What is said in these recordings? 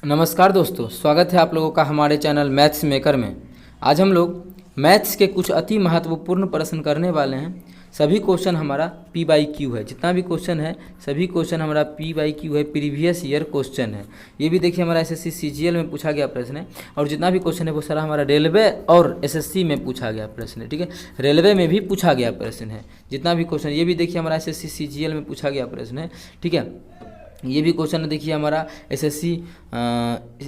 नमस्कार दोस्तों, स्वागत है आप लोगों का हमारे चैनल मैथ्स मेकर में। आज हम लोग मैथ्स के कुछ अति महत्वपूर्ण प्रश्न करने वाले हैं। सभी क्वेश्चन हमारा पी बाई क्यू है, जितना भी क्वेश्चन है सभी क्वेश्चन हमारा पी बाई क्यू है, प्रीवियस ईयर क्वेश्चन है। ये भी देखिए हमारा एसएससी सीजीएल में पूछा गया प्रश्न है, और जितना भी क्वेश्चन है वो सारा हमारा रेलवे और एसएससी में पूछा गया प्रश्न है। ठीक है, रेलवे में भी पूछा गया प्रश्न है जितना भी क्वेश्चन। ये भी देखिए हमारा एसएससी सीजीएल में पूछा गया प्रश्न है। ठीक है, ये भी क्वेश्चन देखिए हमारा एसएससी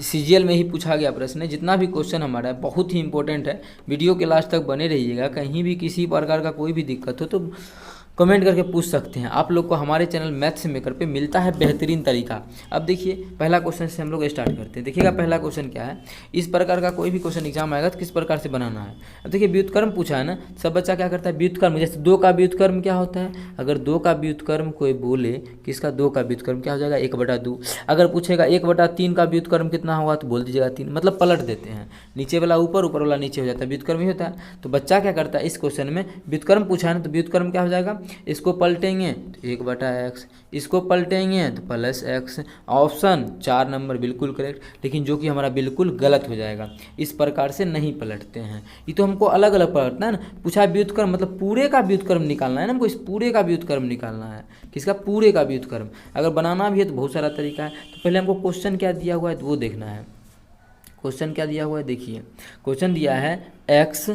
सीजीएल में ही पूछा गया प्रश्न है। जितना भी क्वेश्चन हमारा है बहुत ही इंपॉर्टेंट है, वीडियो के लास्ट तक बने रहिएगा। कहीं भी किसी प्रकार का कोई भी दिक्कत हो तो कमेंट करके पूछ सकते हैं। आप लोग को हमारे चैनल मैथ्स मेकर पे मिलता है बेहतरीन तरीका। अब देखिए पहला क्वेश्चन से हम लोग स्टार्ट करते हैं। देखिएगा पहला क्वेश्चन क्या है, इस प्रकार का कोई भी क्वेश्चन एग्जाम आएगा तो किस प्रकार से बनाना है। अब देखिए व्युत्क्रम पूछा है ना, सब बच्चा क्या करता है व्युत्क्रम, जैसे 2 का व्युत्क्रम क्या होता है। अगर 2 का व्युत्क्रम कोई बोले कि इसका 2 का व्युत्क्रम क्या हो जाएगा 1/2। अगर पूछेगा 1/3 का व्युत्क्रम कितना होगा तो बोल दीजिएगा 3, मतलब पलट देते हैं, नीचे वाला ऊपर ऊपर वाला नीचे हो जाता है, व्युत्क्रम ही होता है। तो बच्चा क्या करता है इस क्वेश्चन में व्युत्क्रम पूछा है ना, तो व्युत्क्रम क्या हो जाएगा, इसको पलटेंगे तो 1/x, इसको पलटेंगे तो +x। ऑप्शन 4 नंबर बिल्कुल करेक्ट, लेकिन जो कि हमारा बिल्कुल गलत हो जाएगा। इस प्रकार से नहीं पलटते हैं, ये तो हमको अलग अलग पलटना है ना। पूछा व्युत्क्रम मतलब पूरे का व्युत्क्रम निकालना है ना, हमको इस पूरे का व्युत्क्रम निकालना है। किसका, पूरे का व्युत्क्रम। अगर बनाना भी है तो बहुत सारा तरीका है। तो पहले हमको क्वेश्चन क्या दिया हुआ है तो वो देखना है। क्वेश्चन क्या दिया हुआ है, देखिए क्वेश्चन दिया है x,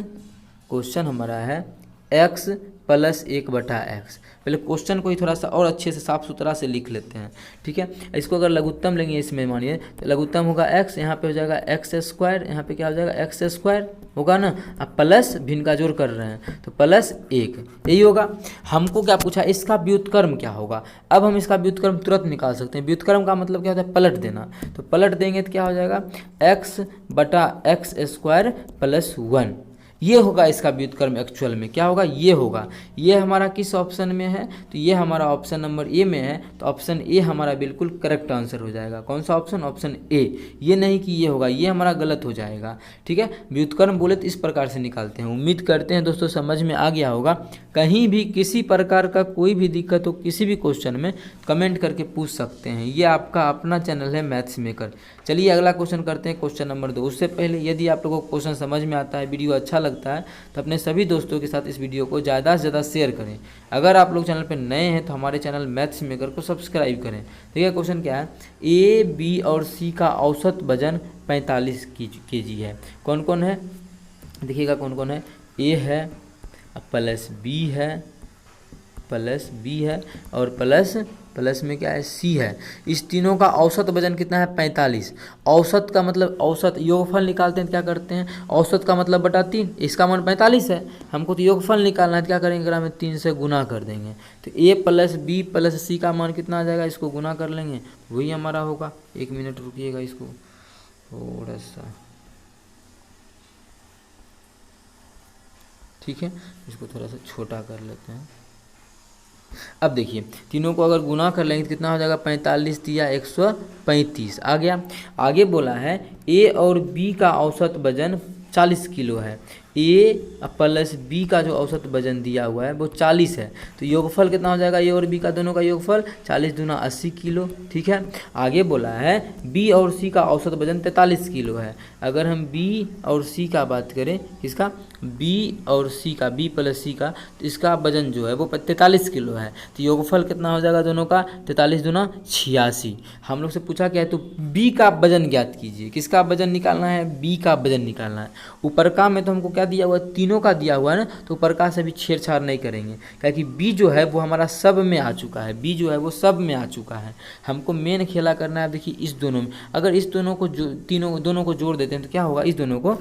क्वेश्चन हमारा है x + 1/x। पहले क्वेश्चन को ही थोड़ा सा और अच्छे से साफ सुथरा से लिख लेते हैं। ठीक है, इसको अगर लघुत्तम लेंगे इसमें मानिए तो लघुत्तम होगा x, यहाँ पे हो जाएगा x², यहाँ पे क्या हो जाएगा x² होगा ना। अब प्लस भिन्न का जोड़ कर रहे हैं तो +1 यही होगा। हमको क्या पूछा, इसका व्युत्क्रम क्या होगा। अब हम इसका व्युत्क्रम तुरंत निकाल सकते हैं। व्युत्क्रम का मतलब क्या होता है, पलट देना। तो पलट देंगे तो क्या हो जाएगा x/x² + 1, ये होगा इसका व्युत्क्रम। एक्चुअल में क्या होगा, ये होगा। ये हमारा किस ऑप्शन में है, तो ये हमारा ऑप्शन नंबर ए में है, तो ऑप्शन ए हमारा बिल्कुल करेक्ट आंसर हो जाएगा। कौन सा ऑप्शन, ऑप्शन ए। ये नहीं कि ये होगा, ये हमारा गलत हो जाएगा। ठीक है, व्युत्क्रम बोले तो इस प्रकार से निकालते हैं। उम्मीद करते हैं दोस्तों समझ में आ गया होगा। कहीं भी किसी प्रकार का कोई भी दिक्कत हो किसी भी क्वेश्चन में कमेंट करके पूछ सकते हैं। ये आपका अपना चैनल है मैथ्स मेकर। चलिए अगला क्वेश्चन करते हैं, क्वेश्चन नंबर 2। उससे पहले यदि आप लोगों को क्वेश्चन समझ में आता है, वीडियो अच्छा लगता है तो अपने सभी दोस्तों के साथ इस वीडियो को ज़्यादा से ज़्यादा शेयर करें। अगर आप लोग चैनल पर नए हैं तो हमारे चैनल मैथ्स मेकर को सब्सक्राइब करें। ठीक है, क्वेश्चन क्या है, ए बी और सी का औसत वजन 45 kg है। कौन कौन है, देखिएगा कौन कौन है, ए है प्लस बी है और प्लस में क्या है, सी है। इस तीनों का औसत वजन कितना है, 45। औसत का मतलब औसत योगफल निकालते हैं तो क्या करते हैं, औसत का मतलब बटा 3, इसका मान 45 है। हमको तो योगफल निकालना है तो क्या करेंगे, ग्राम में 3 से गुना कर देंगे। तो ए + बी + सी का मान कितना आ जाएगा, इसको गुना कर लेंगे, वही हमारा होगा। 1 मिनट रुकिएगा, इसको थोड़ा सा, ठीक है, इसको थोड़ा सा छोटा कर लेते हैं। अब देखिए तीनों को अगर गुना कर लेंगे तो कितना हो जाएगा, 45 दिया 135 आ गया। आगे बोला है ए और बी का औसत वजन 40 किलो है। ए + बी का जो औसत वजन दिया हुआ है वो 40 है, तो योगफल कितना हो जाएगा, ए और बी का दोनों का योगफल 40 दूना 80 किलो। ठीक है, आगे बोला है बी और सी का औसत वजन 43 किलो है। अगर हम बी और सी का बात करें, किसका, बी और सी का, बी + सी का, तो इसका वजन जो है वो 43 किलो है। तो योगफल कितना हो जाएगा दोनों का, 43 दूना 86। हम लोग से पूछा क्या है, तो बी का वजन ज्ञात कीजिए। किसका वजन निकालना है, बी का वजन निकालना है। ऊपर का में तो हमको क्या दिया हुआ है, तीनों का दिया हुआ है ना, तो ऊपर का से भी छेड़छाड़ नहीं करेंगे, क्योंकि बी जो है वो हमारा सब में आ चुका है। बी जो है वो सब में आ चुका है। हमको मेन खेला करना है। देखिए इस दोनों में, अगर इस दोनों को दोनों को जोड़ देते हैं तो क्या होगा, इस दोनों को,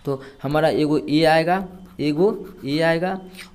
तो हमारा एगो ए आएगा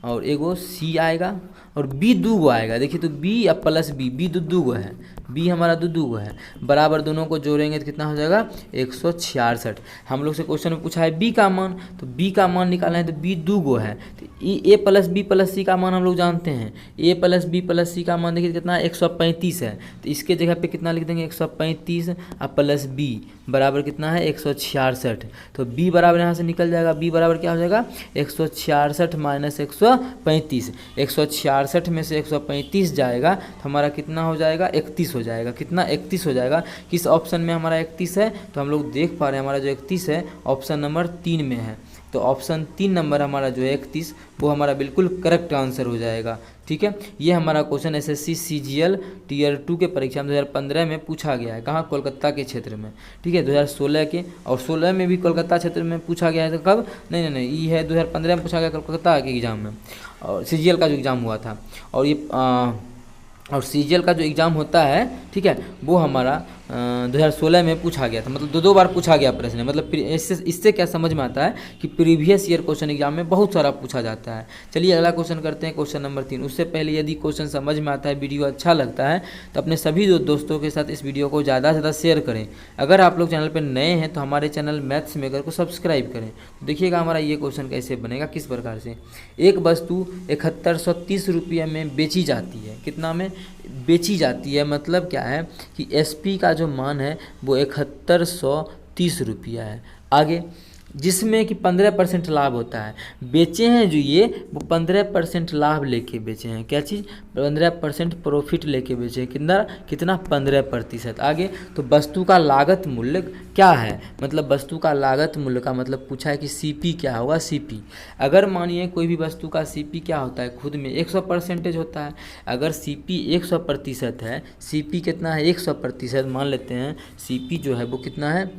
और एगो सी आएगा और बी 2 आएगा। देखिए तो बी या + बी 2 है, बी हमारा 2 है, बराबर दोनों को जोड़ेंगे तो कितना हो जाएगा 166। हम लोग से क्वेश्चन में पूछा है बी का मान, तो बी का मान निकालना है तो बी 2 है। तो ए + बी + सी का मान हम लोग जानते हैं। ए + बी + सी का मान देखिए कितना 135 है, तो इसके जगह पे कितना लिख देंगे 135 + बी बराबर कितना है 166। तो बी बराबर यहाँ से निकल जाएगा, बी बराबर क्या हो जाएगा 166 - 135। 166 में से 135 जाएगा तो हमारा कितना हो जाएगा 31 31 हो जाएगा। कितना? 31 हो जाएगा। किस ऑप्शन में हमारा 31 है? तो हम लोग देख पा रहे हैं हमारा जो 31 है ऑप्शन नंबर 3 में है। तो ऑप्शन 3 नंबर हमारा जो है 31 वो हमारा बिल्कुल करेक्ट आंसर हो जाएगा। ठीक है, ये हमारा क्वेश्चन एसएससी सीजीएल टीयर 2 के परीक्षा में 2015 में पूछा गया है। कहाँ? कोलकाता के क्षेत्र में। ठीक है, 2016 के और 16 में भी कोलकाता क्षेत्र में पूछा गया है। तो कब? नहीं, ये है 2015 में पूछा गया कोलकाता के एग्ज़ाम में, और सीजीएल का जो एग्ज़ाम हुआ था। और ये और सीजीएल का जो एग्ज़ाम होता है, ठीक है, वो हमारा 2016 में पूछा गया था। मतलब दो बार पूछा गया प्रश्न है। मतलब इससे क्या समझ में आता है कि प्रीवियस ईयर क्वेश्चन एग्जाम में बहुत सारा पूछा जाता है। चलिए अगला क्वेश्चन करते हैं, क्वेश्चन नंबर 3। उससे पहले यदि क्वेश्चन समझ में आता है, वीडियो अच्छा लगता है, तो अपने सभी दोस्तों के साथ इस वीडियो को ज़्यादा से ज़्यादा शेयर करें। अगर आप लोग चैनल पर नए हैं तो हमारे चैनल मैथ्स मेकर को सब्सक्राइब करें। तो देखिएगा हमारा ये क्वेश्चन कैसे बनेगा, किस प्रकार से। एक वस्तु 7130 रुपये में बेची जाती है। कितना में बेची जाती है? मतलब क्या है कि एसपी का जो मान है वो 7130 रुपया है। आगे, जिसमें कि 15% लाभ होता है। बेचे हैं जो ये, वो 15% लाभ लेके बेचे हैं। क्या चीज़? 15% प्रॉफिट लेके बेचे हैं। कितना? 15%। आगे, तो वस्तु का लागत मूल्य क्या है? मतलब वस्तु का लागत मूल्य का मतलब पूछा है कि सीपी क्या होगा। सीपी, अगर मानिए कोई भी वस्तु का सीपी क्या होता है, खुद में 100% होता है। अगर सीपी 100% है, सीपी कितना है? 100%। मान लेते हैं सीपी जो है वो कितना है?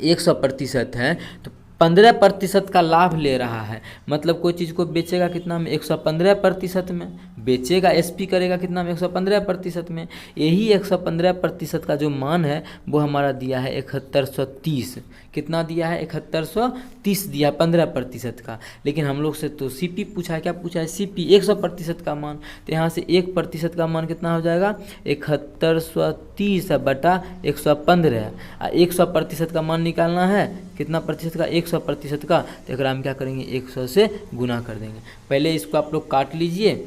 100% है। तो 15% का लाभ ले रहा है। मतलब कोई चीज़ को बेचेगा कितना में? 115% में बेचेगा। एसपी करेगा कितना में? 115% में। यही 115% का जो मान है वो हमारा दिया है 7130। कितना दिया है? 7130 दिया 15% का। लेकिन हम लोग से तो सीपी पूछा है। क्या पूछा है? सीपी 100% का मान। तो यहाँ से 1% का मान कितना हो जाएगा? 7130 बटा 115। 100% का मान निकालना है। कितना प्रतिशत का? 100% का। तो एक हम क्या करेंगे? 100 से गुना कर देंगे। पहले इसको आप लोग काट लीजिए,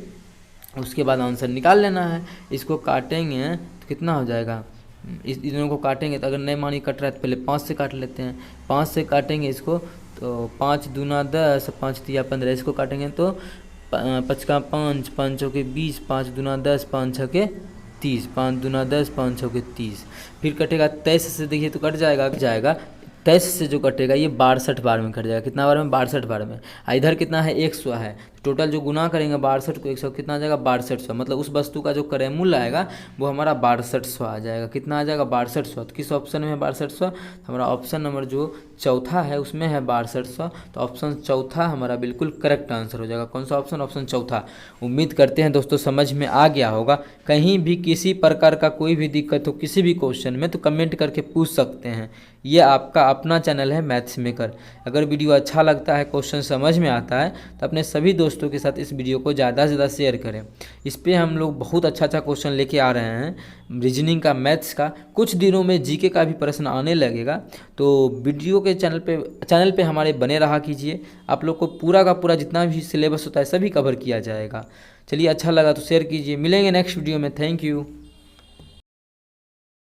उसके बाद आंसर निकाल लेना है। इसको काटेंगे तो कितना हो जाएगा? इस दोनों को काटेंगे तो अगर नए मान ही कट रहा है तो पहले 5 से काट लेते हैं। 5 से काटेंगे इसको तो 5 दूना 10, 5 तिया 15। इसको काटेंगे तो 5 का 5, 5 चौके 20, 5 दूना 10, 5 छके 30, 5 दूना 10, 5 छके 30। फिर कटेगा 23 से, देखिए तो कट जाएगा। 23 से जो कटेगा ये 62 बार में कट जाएगा। कितना बार में? 62 बार में। इधर कितना है? 100 है। टोटल जो गुना करेंगे 62 को 100, कितना आ जाएगा? 6200। मतलब उस वस्तु का जो क्रय मूल्य आएगा वो हमारा 6200 आ जाएगा। कितना आ जाएगा? 6200। तो किस ऑप्शन में है 6200? हमारा ऑप्शन नंबर जो चौथा है उसमें है 6200। तो ऑप्शन चौथा हमारा बिल्कुल करेक्ट आंसर हो जाएगा। कौन सा ऑप्शन? ऑप्शन चौथा। उम्मीद करते हैं दोस्तों समझ में आ गया होगा। कहीं भी किसी प्रकार का कोई भी दिक्कत हो किसी भी क्वेश्चन में तो कमेंट करके पूछ सकते हैं। ये आपका अपना चैनल है मैथ्स मेकर। अगर वीडियो अच्छा लगता है, क्वेश्चन समझ में आता है, तो अपने सभी दोस्तों के साथ इस वीडियो को ज़्यादा से ज़्यादा शेयर करें। इस पे हम लोग बहुत अच्छा क्वेश्चन लेके आ रहे हैं रीजनिंग का, मैथ्स का। कुछ दिनों में जीके का भी प्रश्न आने लगेगा। तो वीडियो के चैनल पे हमारे बने रहा कीजिए। आप लोग को पूरा का पूरा जितना भी सिलेबस होता है सभी कवर किया जाएगा। चलिए, अच्छा लगा तो शेयर कीजिए। मिलेंगे नेक्स्ट वीडियो में। Thank you.